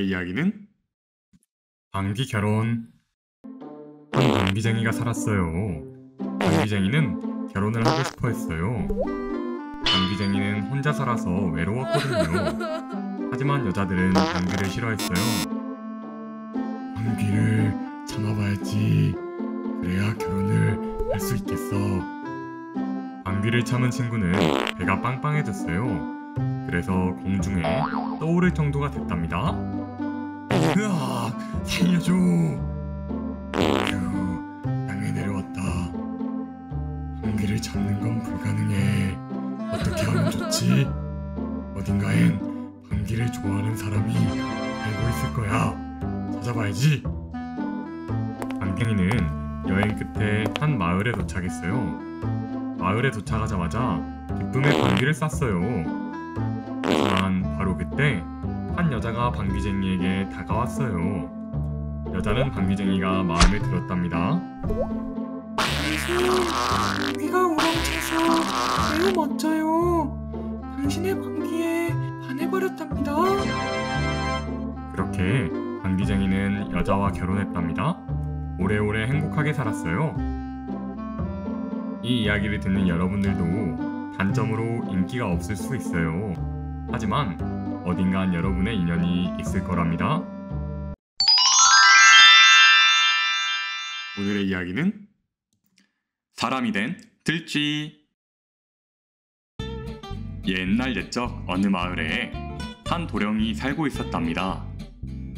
오늘의 이야기는 방귀 결혼. 한 방귀쟁이가 살았어요. 방귀쟁이는 결혼을 하고 싶어 했어요. 방귀쟁이는 혼자 살아서 외로웠거든요. 하지만 여자들은 방귀를 싫어했어요. 방귀를 참아봐야지. 그래야 결혼을 할 수 있겠어. 방귀를 참은 친구는 배가 빵빵해졌어요. 그래서 공중에 떠오를 정도가 됐답니다. 으악! 살려줘! 휴, 땅에 내려왔다. 방귀를 참는 건 불가능해. 어떻게 하면 좋지? 어딘가엔 방귀를 좋아하는 사람이 살고 있을 거야. 찾아봐야지. 방귀쟁이는 여행 끝에 한 마을에 도착했어요. 마을에 도착하자마자 기쁨의 방귀를 쐈어요. 하지만 바로 그때 한 여자가 방귀쟁이에게 다가왔어요. 여자는 방귀쟁이가 마음에 들었답니다. 당신 방귀가 우렁차서 매우 멋져요. 당신의 방귀에 반해버렸답니다. 그렇게 방귀쟁이는 여자와 결혼했답니다. 오래오래 행복하게 살았어요. 이 이야기를 듣는 여러분들도 단점으로 인기가 없을 수 있어요. 하지만 어딘간 여러분의 인연이 있을 거랍니다. 오늘의 이야기는 사람이 된 들쥐. 옛날 옛적 어느 마을에 한 도령이 살고 있었답니다.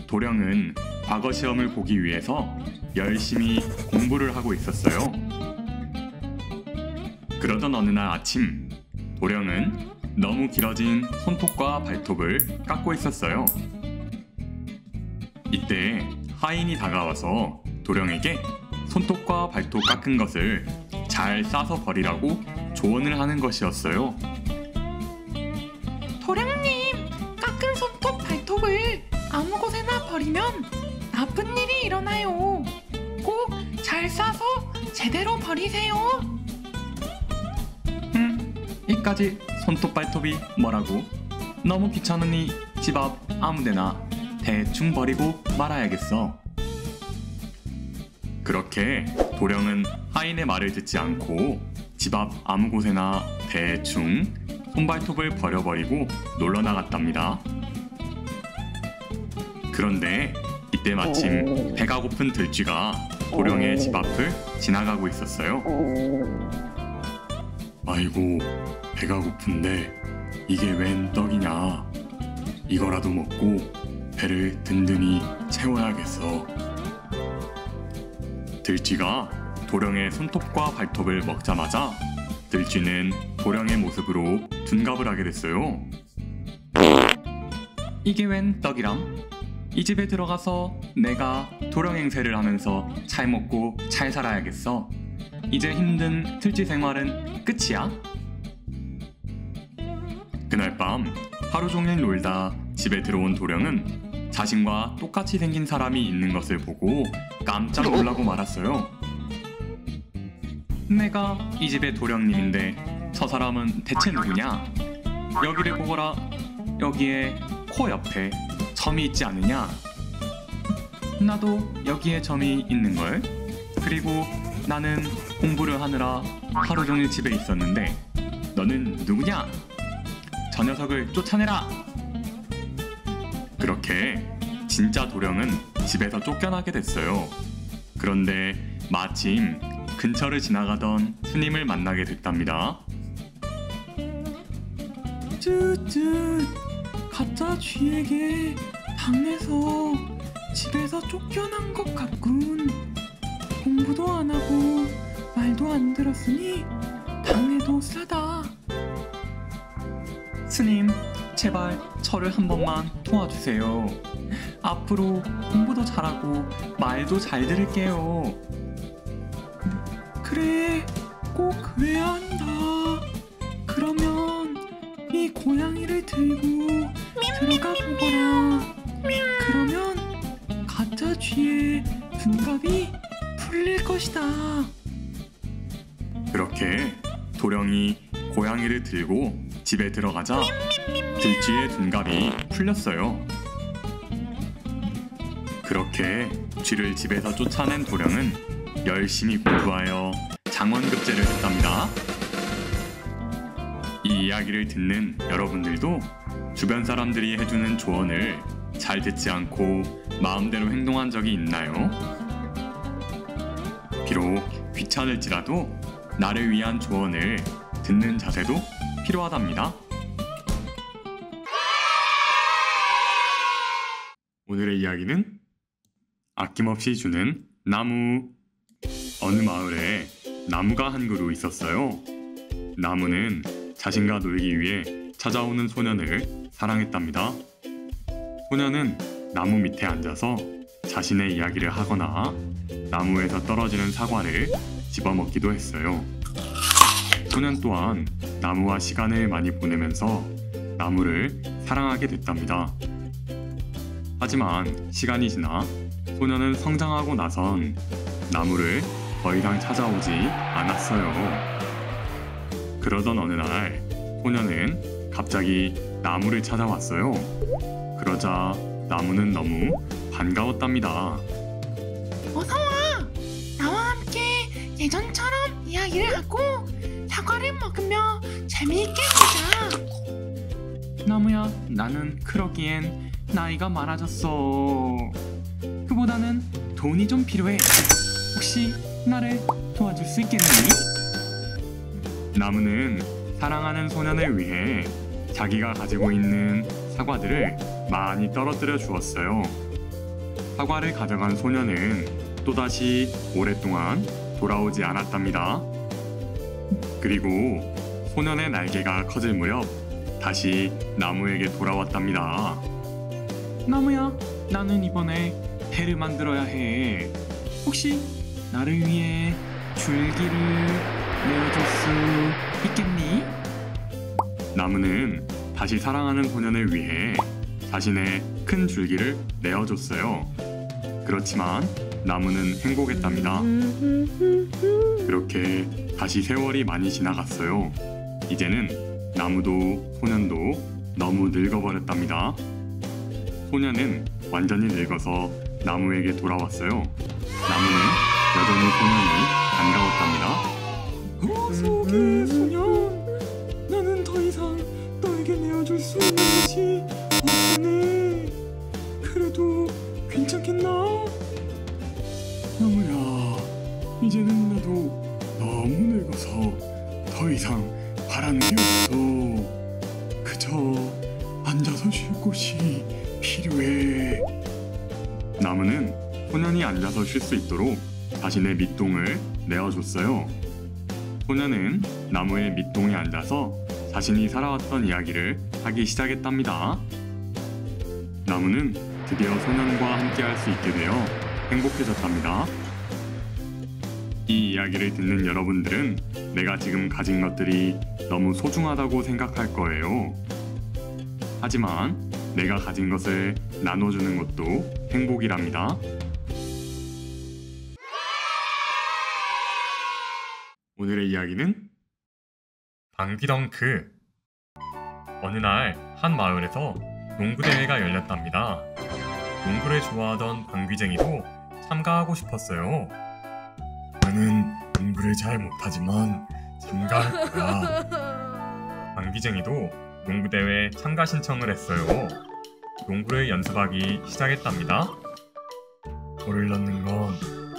도령은 과거 시험을 보기 위해서 열심히 공부를 하고 있었어요. 그러던 어느 날 아침, 도령은 너무 길어진 손톱과 발톱을 깎고 있었어요. 이때 하인이 다가와서 도령에게 손톱과 발톱 깎은 것을 잘 싸서 버리라고 조언을 하는 것이었어요. 도령님, 깎은 손톱 발톱을 아무 곳에나 버리면 나쁜 일이 일어나요. 꼭 잘 싸서 제대로 버리세요. 이까지 손톱 발톱이 뭐라고? 너무 귀찮으니 집 앞 아무데나 대충 버리고 말아야겠어. 그렇게 도령은 하인의 말을 듣지 않고 집 앞 아무 곳에나 대충 손발톱을 버려버리고 놀러 나갔답니다. 그런데 이때 마침 배가 고픈 들쥐가 도령의 집 앞을 지나가고 있었어요. 아이고, 배가 고픈데 이게 웬 떡이냐. 이거라도 먹고 배를 든든히 채워야겠어. 들쥐가 도령의 손톱과 발톱을 먹자마자 들쥐는 도령의 모습으로 둔갑을 하게 됐어요. 이게 웬 떡이람? 이 집에 들어가서 내가 도령 행세를 하면서 잘 먹고 잘 살아야겠어. 이제 힘든 들쥐 생활은 끝이야? 그날 밤 하루 종일 놀다 집에 들어온 도령은 자신과 똑같이 생긴 사람이 있는 것을 보고 깜짝 놀라고 말았어요. 내가 이 집의 도령님인데 저 사람은 대체 누구냐? 여기를 보거라. 여기에 코 옆에 점이 있지 않느냐? 나도 여기에 점이 있는걸? 그리고 나는 공부를 하느라 하루 종일 집에 있었는데 너는 누구냐? 저 녀석을 쫓아내라! 그렇게 진짜 도령은 집에서 쫓겨나게 됐어요. 그런데 마침 근처를 지나가던 스님을 만나게 됐답니다. 쯧쯧, 가짜 쥐에게 당해서 집에서 쫓겨난 것 같군. 공부도 안 하고 말도 안 들었으니 당해도 싸다. 스님, 제발 저를 한 번만 도와주세요. 앞으로 공부도 잘하고 말도 잘 들을게요. 그래, 꼭 그래야 한다. 그러면 이 고양이를 들고 들어가 보거라. 그러면 가짜 쥐의 둔갑이 풀릴 것이다. 그렇게 도령이 고양이를 들고 집에 들어가자 들쥐의 둔갑이 풀렸어요. 그렇게 쥐를 집에서 쫓아낸 도령은 열심히 공부하여 장원급제를 했답니다. 이 이야기를 듣는 여러분들도 주변 사람들이 해주는 조언을 잘 듣지 않고 마음대로 행동한 적이 있나요? 비록 귀찮을지라도 나를 위한 조언을 듣는 자세도 필요하답니다. 오늘의 이야기는 아낌없이 주는 나무. 어느 마을에 나무가 한 그루 있었어요. 나무는 자신과 놀기 위해 찾아오는 소년을 사랑했답니다. 소년은 나무 밑에 앉아서 자신의 이야기를 하거나 나무에서 떨어지는 사과를 집어먹기도 했어요. 소년 또한 나무와 시간을 많이 보내면서 나무를 사랑하게 됐답니다. 하지만 시간이 지나 소년은 성장하고 나선 나무를 더 이상 찾아오지 않았어요. 그러던 어느 날 소년은 갑자기 나무를 찾아왔어요. 그러자 나무는 너무 반가웠답니다. 어서와! 나와 함께 예전처럼 이야기를 하고 사과를 먹으며 재미있게 놀자. 나무야, 나는 그러기엔 나이가 많아졌어. 그보다는 돈이 좀 필요해. 혹시 나를 도와줄 수 있겠니? 나무는 사랑하는 소년을 위해 자기가 가지고 있는 사과들을 많이 떨어뜨려 주었어요. 사과를 가져간 소년은 또다시 오랫동안 돌아오지 않았답니다. 그리고 소년의 날개가 커질 무렵 다시 나무에게 돌아왔답니다. 나무야, 나는 이번에 배를 만들어야 해. 혹시 나를 위해 줄기를 내어줄 수 있겠니? 나무는 다시 사랑하는 소년을 위해 자신의 큰 줄기를 내어줬어요. 그렇지만 나무는 행복했답니다. 그렇게 다시 세월이 많이 지나갔어요. 이제는 나무도 소년도 너무 늙어버렸답니다. 소년은 완전히 늙어서 나무에게 돌아왔어요. 나무는 여전히 소년이 반가웠답니다. 어서오게 소년, 나는 더 이상 너에게 내어줄 수 있는 것이 없네. 그래도 괜찮겠나? 나무야, 이제는 나도 너무 늙어서 더 이상 바라는 게 없어. 그저 앉아서 쉴 곳이 필요해. 나무는 소년이 앉아서 쉴 수 있도록 자신의 밑동을 내어줬어요. 소년은 나무의 밑동에 앉아서 자신이 살아왔던 이야기를 하기 시작했답니다. 나무는 드디어 소년과 함께할 수 있게 되어 행복해졌답니다. 이 이야기를 듣는 여러분들은 내가 지금 가진 것들이 너무 소중하다고 생각할 거예요. 하지만 내가 가진 것을 나눠주는 것도 행복이랍니다. 오늘의 이야기는 방귀덩크. 어느 날 한 마을에서 농구대회가 열렸답니다. 농구를 좋아하던 방귀쟁이도 참가하고 싶었어요. 나는 농구를 잘 못하지만 참가할 거야. 방귀쟁이도 농구대회 참가 신청을 했어요. 농구를 연습하기 시작했답니다. 골을 넣는 건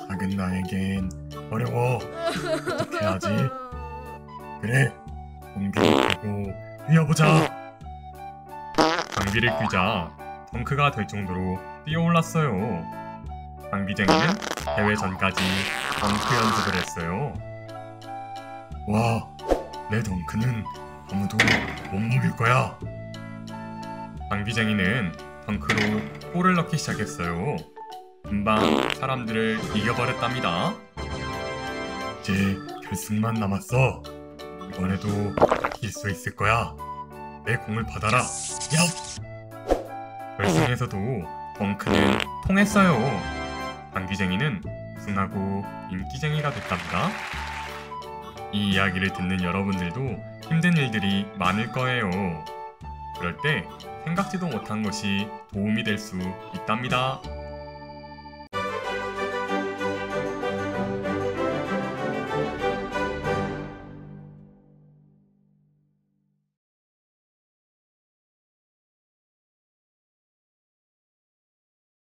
작은 나에겐 어려워. 어떻게 하지? 그래, 방귀를 뀌고 뛰어보자. 방귀를 뀌자 덩크가 될 정도로 뛰어올랐어요. 방귀쟁이는 대회 전까지 덩크 연습을 했어요. 와, 내 덩크는 아무도 못 먹일 거야. 방귀쟁이는 덩크로 골을 넣기 시작했어요. 금방 사람들을 이겨버렸답니다. 이제 결승만 남았어. 이번에도 이길 수 있을 거야. 내 공을 받아라. 얍! 결승에서도 덩크는 통했어요. 방귀쟁이는 우승하고 인기쟁이가 됐답니다. 이 이야기를 듣는 여러분들도 힘든 일들이 많을 거예요. 그럴 때 생각지도 못한 것이 도움이 될 수 있답니다.